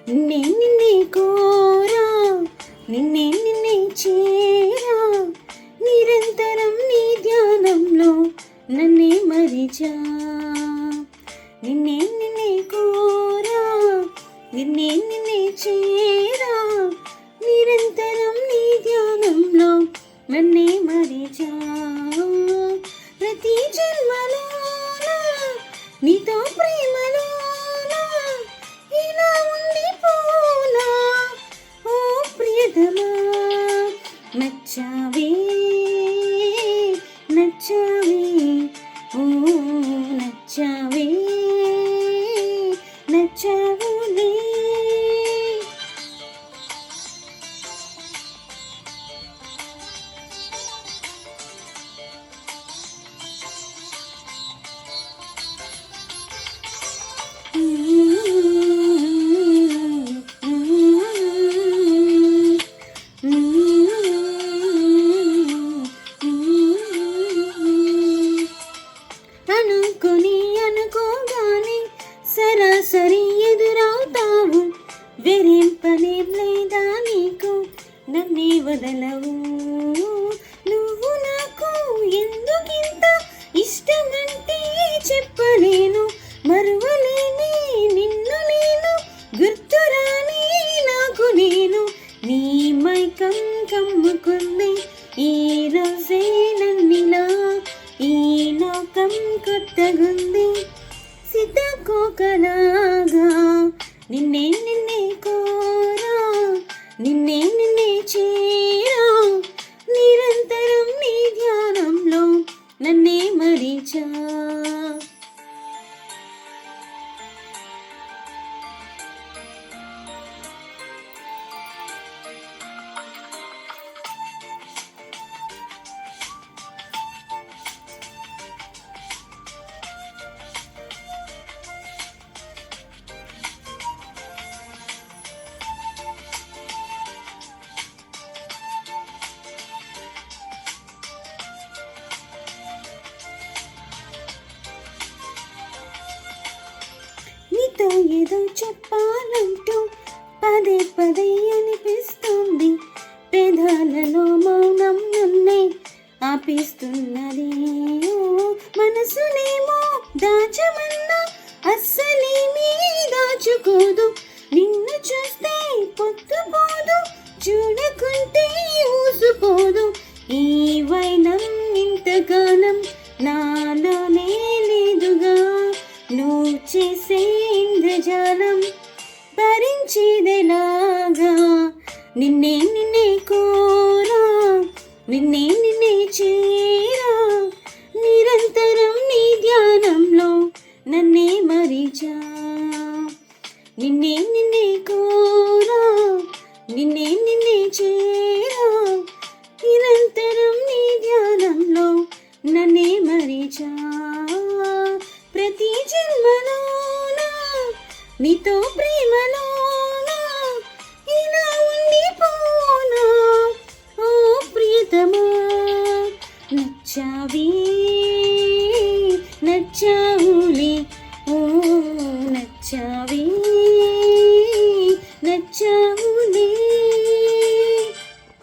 నిన్నే కోరా, నిన్నే చేరా, నిరంతరం నీ ధ్యానంలో నన్నే మరిచా. నిన్నే కోరా, నిన్నే చేరా, నిరంతరం నీ ధ్యానంలో నన్నే మరిచా. ప్రతి జన్మలోనా నీతో ప్రేమలోనా ఇలా ఉండిపోనా. ఓ ప్రియతమా, నచ్చావే నచ్చావే, ఓ నచ్చావే నచ్చావులే. అనుకోగానే సరాసరి ఎదురవుతావు, వేరేం పనేం లేదా నీకు, నన్నే వదలవు. నువ్వు నాకు ఎందుకింత ఇష్టమంటే చెప్పలేను, మరువలేని నిన్ను నేను, గుర్తురాని నాకు నేను. నీ మైకం కమ్ముకుంది ఈ రోజే నన్నిలా, ఈ లోకం కొత్తగుంది సీతాకోకలాగా. నిన్నే కోరా, నిన్నే చేరా, నిరంతరం నీ ధ్యానంలో నన్నే మరిచా. నీతో ఏదో చెప్పాలంటూ పదే పదే అనిపిస్తుంది, పెదాలలో మౌనం నన్నే ఆపిస్తున్నది. మనసునేమో దాచమన్నా అస్సలేమీ దాచుకోదు, నిన్ను చూస్తే పొద్దుపోదు, చూడకుంటే ఊసిపోదు. ఈ వైనం ఇంతకాలం నాలోనే లేదుగా, నువ్వు చేసే ఇంద్రజాలం భరించేదెలాగా. నిన్నే కోరా, నిన్నే చేరా, నిరంతరం నీ ధ్యానంలో నన్నే మరిచా. నిన్నే కోరా, నిన్నే చేరా, నిరంతరం నీ ధ్యానంలో నన్నే మరిచా. ప్రతి జన్మలోనా నీతో ప్రేమలోనా ఇలా ఉండిపోనా. ఓ ప్రియతమా, నచ్చావే నచ్చావులే.